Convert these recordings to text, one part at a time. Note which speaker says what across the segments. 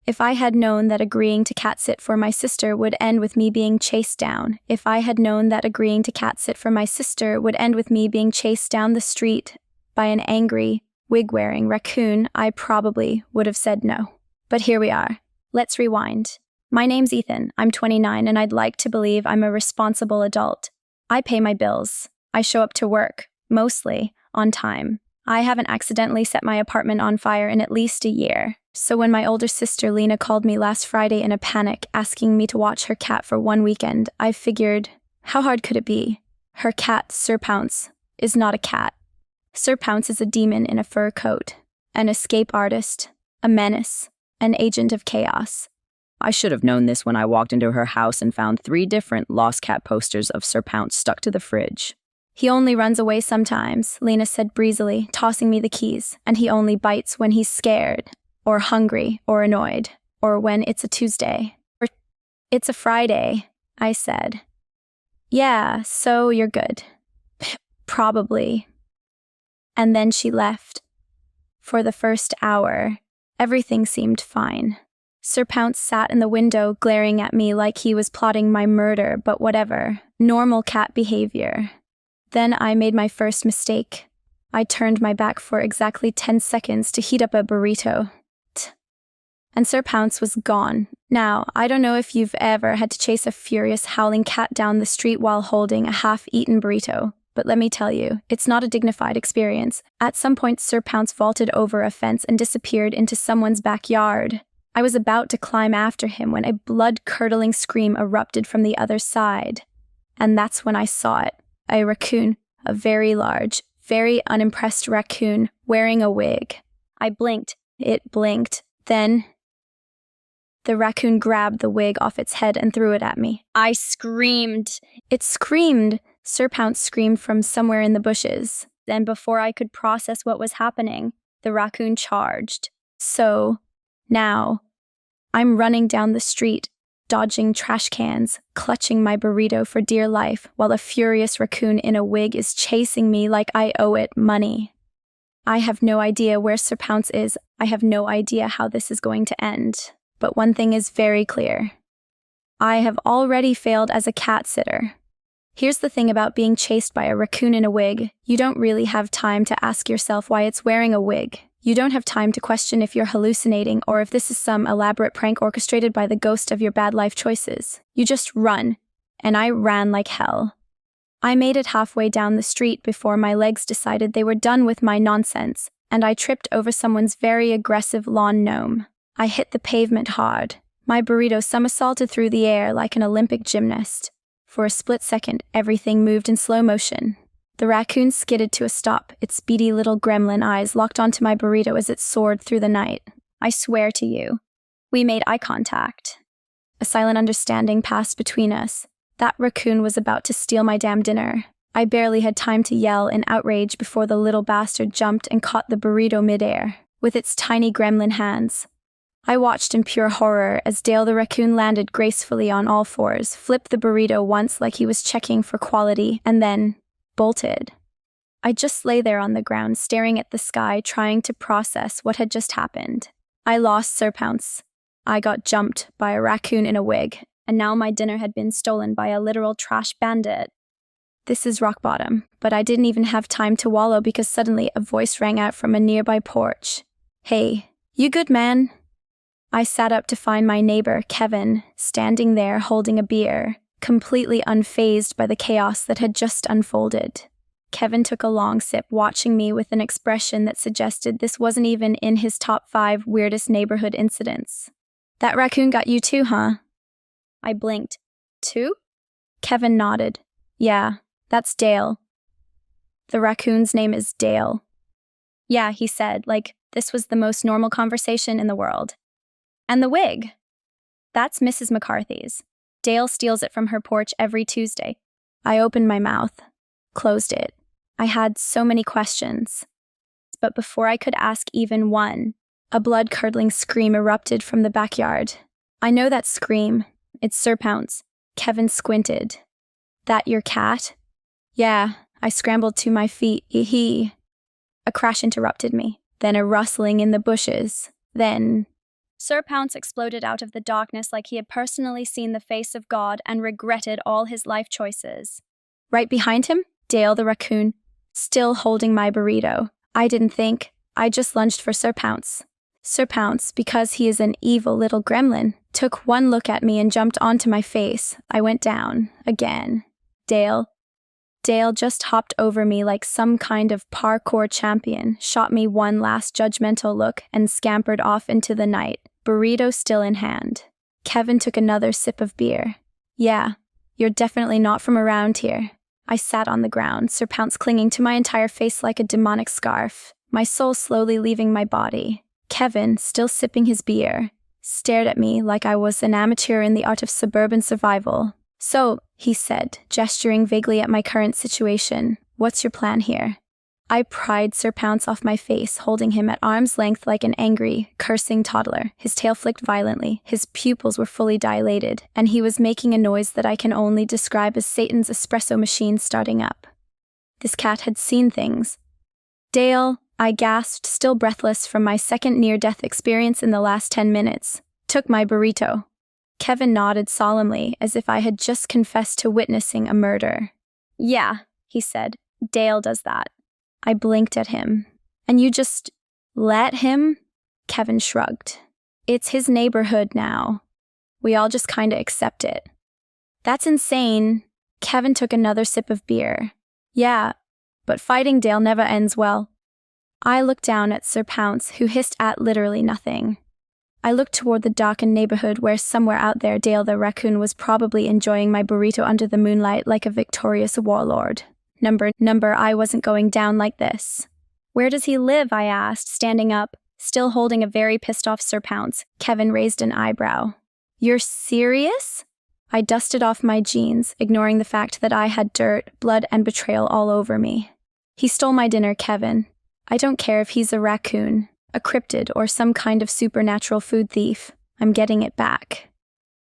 Speaker 1: If I had known that agreeing to cat sit for my sister would end with me being chased down, if I had known that agreeing to cat sit for my sister would end with me being chased down the street by an angry, wig-wearing raccoon, I probably would have said no. But here we are. Let's rewind. My name's Ethan. I'm 29, and I'd like to believe I'm a responsible adult. I pay my bills. I show up to work, mostly, on time. I haven't accidentally set my apartment on fire in at least a year. So when my older sister Lena called me last Friday in a panic, asking me to watch her cat for one weekend, I figured, how hard could it be? Her cat, Sir Pounce, is not a cat. Sir Pounce is a demon in a fur coat, an escape artist, a menace, an agent of chaos.
Speaker 2: I should have known this when I walked into her house and found 3 different lost cat posters of Sir Pounce stuck to the fridge.
Speaker 1: He only runs away sometimes, Lena said breezily, tossing me the keys, and he only bites when he's scared, or hungry, or annoyed, or when it's a Tuesday. Or it's a Friday, I said. Yeah, so you're good. Probably. And then she left. For the first hour, everything seemed fine. Sir Pounce sat in the window glaring at me like he was plotting my murder, but whatever. Normal cat behavior. Then I made my first mistake. I turned my back for exactly 10 seconds to heat up a burrito. And Sir Pounce was gone. Now, I don't know if you've ever had to chase a furious howling cat down the street while holding a half-eaten burrito, but let me tell you, it's not a dignified experience. At some point, Sir Pounce vaulted over a fence and disappeared into someone's backyard. I was about to climb after him when a blood-curdling scream erupted from the other side. And that's when I saw it. A raccoon, a very large, very unimpressed raccoon, wearing a wig. I blinked. It blinked. Then the raccoon grabbed the wig off its head and threw it at me. I screamed. It screamed. Sir Pounce screamed from somewhere in the bushes. Then before I could process what was happening, the raccoon charged. So, now, I'm running down the street, dodging trash cans, clutching my burrito for dear life, while a furious raccoon in a wig is chasing me like I owe it money. I have no idea where Sir Pounce is. I have no idea how this is going to end. But one thing is very clear. I have already failed as a cat sitter. Here's the thing about being chased by a raccoon in a wig. You don't really have time to ask yourself why it's wearing a wig. You don't have time to question if you're hallucinating or if this is some elaborate prank orchestrated by the ghost of your bad life choices. You just run. And I ran like hell. I made it halfway down the street before my legs decided they were done with my nonsense, and I tripped over someone's very aggressive lawn gnome. I hit the pavement hard. My burrito somersaulted through the air like an Olympic gymnast. For a split second, everything moved in slow motion. The raccoon skidded to a stop, its beady little gremlin eyes locked onto my burrito as it soared through the night. I swear to you. We made eye contact. A silent understanding passed between us. That raccoon was about to steal my damn dinner. I barely had time to yell in outrage before the little bastard jumped and caught the burrito midair, with its tiny gremlin hands. I watched in pure horror as Dale the raccoon landed gracefully on all fours, flipped the burrito once like he was checking for quality, and then bolted. I just lay there on the ground, staring at the sky, trying to process what had just happened. I lost Sir Pounce. I got jumped by a raccoon in a wig, and now my dinner had been stolen by a literal trash bandit. This is rock bottom, but I didn't even have time to wallow because suddenly a voice rang out from a nearby porch. Hey, you good, man? I sat up to find my neighbor, Kevin, standing there holding a beer, completely unfazed by the chaos that had just unfolded. Kevin took a long sip, watching me with an expression that suggested this wasn't even in his top 5 weirdest neighborhood incidents. That raccoon got you too, huh? I blinked. 2? Kevin nodded. Yeah, that's Dale. The raccoon's name is Dale. Yeah, he said, like this was the most normal conversation in the world. And the wig? That's Mrs. McCarthy's. Dale steals it from her porch every Tuesday. I opened my mouth, closed it. I had so many questions. But before I could ask even one, a blood-curdling scream erupted from the backyard. I know that scream. It's Sir Pounce. Kevin squinted. That your cat? Yeah, I scrambled to my feet. A crash interrupted me. Then a rustling in the bushes. Then Sir Pounce exploded out of the darkness like he had personally seen the face of God and regretted all his life choices. Right behind him, Dale the raccoon, still holding my burrito. I didn't think, I just lunged for Sir Pounce. Sir Pounce, because he is an evil little gremlin, took one look at me and jumped onto my face. I went down, again. Dale just hopped over me like some kind of parkour champion, shot me one last judgmental look, and scampered off into the night, burrito still in hand. Kevin took another sip of beer. Yeah, you're definitely not from around here. I sat on the ground, Sir Pounce clinging to my entire face like a demonic scarf, my soul slowly leaving my body. Kevin, still sipping his beer, stared at me like I was an amateur in the art of suburban survival. So, he said, gesturing vaguely at my current situation, what's your plan here? I pried Sir Pounce off my face, holding him at arm's length like an angry, cursing toddler. His tail flicked violently, his pupils were fully dilated, and he was making a noise that I can only describe as Satan's espresso machine starting up. This cat had seen things. Dale, I gasped, still breathless from my second near-death experience in the last 10 minutes, took my burrito. Kevin nodded solemnly, as if I had just confessed to witnessing a murder. Yeah, he said, Dale does that. I blinked at him. And you just let him? Kevin shrugged. It's his neighborhood now. We all just kinda accept it. That's insane. Kevin took another sip of beer. Yeah, but fighting Dale never ends well. I looked down at Sir Pounce, who hissed at literally nothing. I looked toward the darkened neighborhood where somewhere out there Dale the raccoon was probably enjoying my burrito under the moonlight like a victorious warlord. Number, I wasn't going down like this. Where does he live? I asked, standing up, still holding a very pissed off Sir Pounce. Kevin raised an eyebrow. You're serious? I dusted off my jeans, ignoring the fact that I had dirt, blood, and betrayal all over me. He stole my dinner, Kevin. I don't care if he's a raccoon, a cryptid, or some kind of supernatural food thief. I'm getting it back.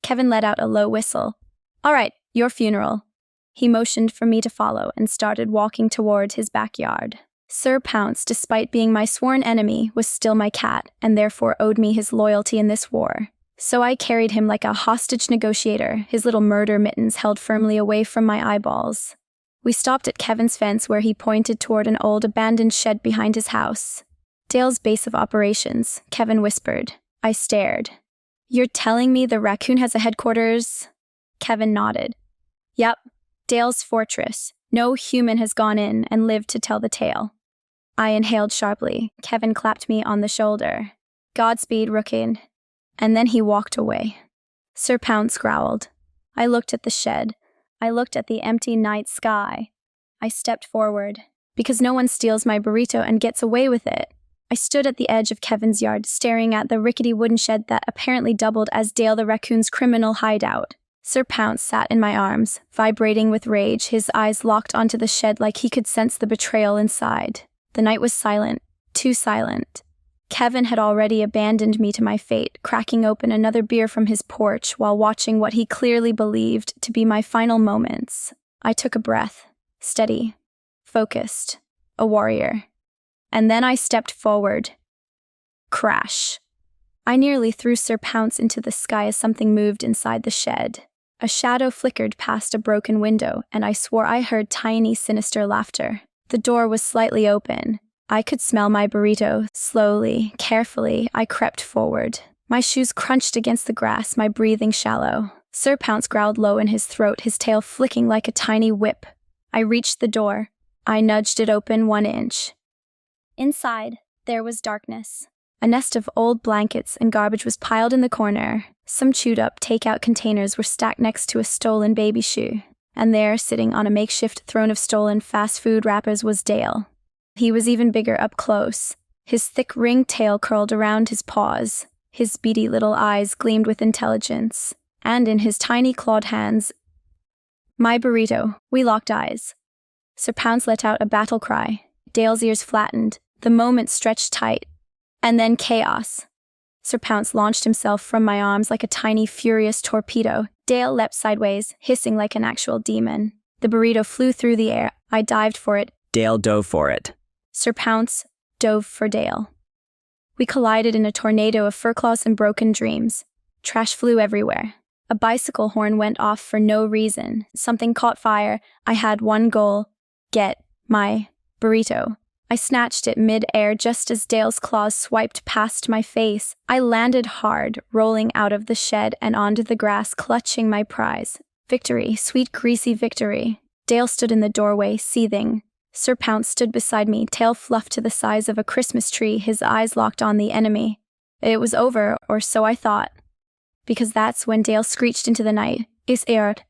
Speaker 1: Kevin let out a low whistle. All right, your funeral. He motioned for me to follow and started walking toward his backyard. Sir Pounce, despite being my sworn enemy, was still my cat and therefore owed me his loyalty in this war. So I carried him like a hostage negotiator, his little murder mittens held firmly away from my eyeballs. We stopped at Kevin's fence where he pointed toward an old abandoned shed behind his house. Dale's base of operations, Kevin whispered. I stared. You're telling me the raccoon has a headquarters? Kevin nodded. Yep, Dale's fortress. No human has gone in and lived to tell the tale. I inhaled sharply. Kevin clapped me on the shoulder. Godspeed, rookin'. And then he walked away. Sir Pounce growled. I looked at the shed. I looked at the empty night sky. I stepped forward. Because no one steals my burrito and gets away with it. I stood at the edge of Kevin's yard, staring at the rickety wooden shed that apparently doubled as Dale the raccoon's criminal hideout. Sir Pounce sat in my arms, vibrating with rage, his eyes locked onto the shed like he could sense the betrayal inside. The night was silent, too silent. Kevin had already abandoned me to my fate, cracking open another beer from his porch while watching what he clearly believed to be my final moments. I took a breath, steady, focused, a warrior. And then I stepped forward. Crash. I nearly threw Sir Pounce into the sky as something moved inside the shed. A shadow flickered past a broken window, and I swore I heard tiny, sinister laughter. The door was slightly open. I could smell my burrito. Slowly, carefully, I crept forward. My shoes crunched against the grass, my breathing shallow. Sir Pounce growled low in his throat, his tail flicking like a tiny whip. I reached the door. I nudged it open 1 inch. Inside, there was darkness. A nest of old blankets and garbage was piled in the corner. Some chewed-up takeout containers were stacked next to a stolen baby shoe. And there, sitting on a makeshift throne of stolen fast food wrappers, was Dale. He was even bigger up close. His thick ringed tail curled around his paws. His beady little eyes gleamed with intelligence. And in his tiny clawed hands, my burrito. We locked eyes. Sir Pounce let out a battle cry. Dale's ears flattened. The moment stretched tight. And then chaos. Sir Pounce launched himself from my arms like a tiny, furious torpedo. Dale leapt sideways, hissing like an actual demon. The burrito flew through the air. I dived for it.
Speaker 2: Dale dove for it.
Speaker 1: Sir Pounce dove for Dale. We collided in a tornado of fur claws and broken dreams. Trash flew everywhere. A bicycle horn went off for no reason. Something caught fire. I had one goal: get my burrito. I snatched it mid-air just as Dale's claws swiped past my face. I landed hard, rolling out of the shed and onto the grass, clutching my prize. Victory, sweet greasy victory. Dale stood in the doorway, seething. Sir Pounce stood beside me, tail fluffed to the size of a Christmas tree, his eyes locked on the enemy. It was over, or so I thought. Because that's when Dale screeched into the night, "Is aired,"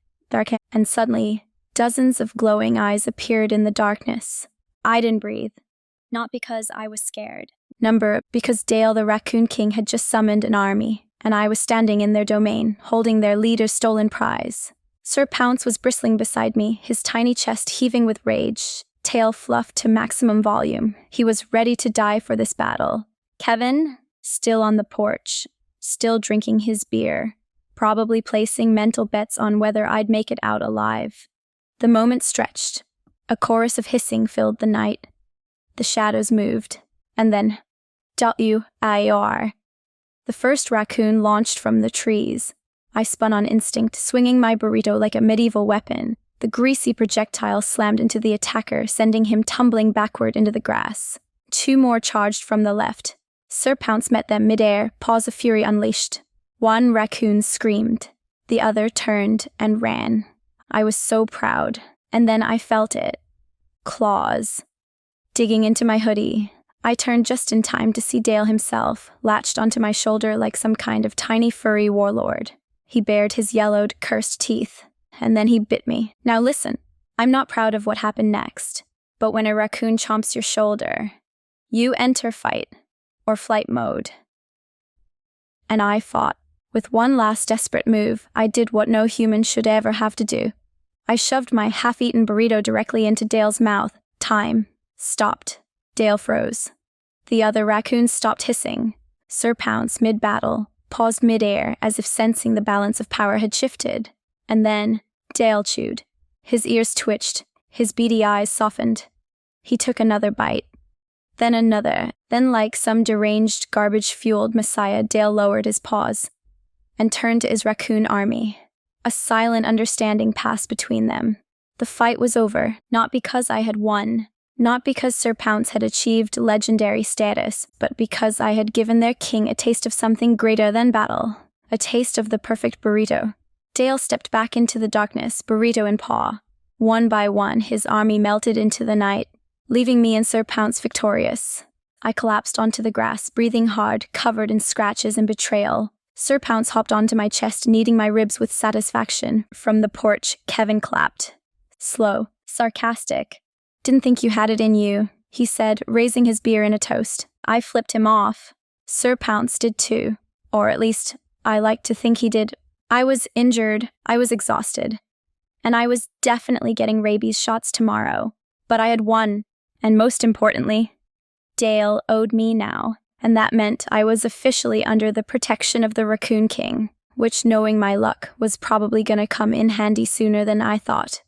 Speaker 1: and suddenly, dozens of glowing eyes appeared in the darkness. I didn't breathe. Not because I was scared. Because Dale the Raccoon King had just summoned an army, and I was standing in their domain, holding their leader's stolen prize. Sir Pounce was bristling beside me, his tiny chest heaving with rage, tail fluffed to maximum volume. He was ready to die for this battle. Kevin, still on the porch, still drinking his beer, probably placing mental bets on whether I'd make it out alive. The moment stretched. A chorus of hissing filled the night. The shadows moved, and then, W-I-R. The first raccoon launched from the trees. I spun on instinct, swinging my burrito like a medieval weapon. The greasy projectile slammed into the attacker, sending him tumbling backward into the grass. Two more charged from the left. Sir Pounce met them midair, paws of fury unleashed. One raccoon screamed. The other turned and ran. I was so proud. And then I felt it. Claws. Digging into my hoodie. I turned just in time to see Dale himself, latched onto my shoulder like some kind of tiny furry warlord. He bared his yellowed, cursed teeth, and then he bit me. Now listen, I'm not proud of what happened next, but when a raccoon chomps your shoulder, you enter fight, or flight mode. And I fought. With one last desperate move, I did what no human should ever have to do. I shoved my half-eaten burrito directly into Dale's mouth. Time stopped. Dale froze. The other raccoons stopped hissing. Sir Pounce, mid-battle, paused mid-air as if sensing the balance of power had shifted. And then Dale chewed. His ears twitched. His beady eyes softened. He took another bite. Then another. Then like some deranged, garbage-fueled messiah, Dale lowered his paws and turned to his raccoon army. A silent understanding passed between them. The fight was over, not because I had won, not because Sir Pounce had achieved legendary status, but because I had given their king a taste of something greater than battle, a taste of the perfect burrito. Dale stepped back into the darkness, burrito in paw. One by one, his army melted into the night, leaving me and Sir Pounce victorious. I collapsed onto the grass, breathing hard, covered in scratches and betrayal. Sir Pounce hopped onto my chest, kneading my ribs with satisfaction. From the porch, Kevin clapped. Slow, sarcastic. "Didn't think you had it in you," he said, raising his beer in a toast. I flipped him off. Sir Pounce did too. Or at least, I like to think he did. I was injured, I was exhausted. And I was definitely getting rabies shots tomorrow. But I had won. And most importantly, Dale owed me now. And that meant I was officially under the protection of the Raccoon King, which, knowing my luck, was probably gonna come in handy sooner than I thought.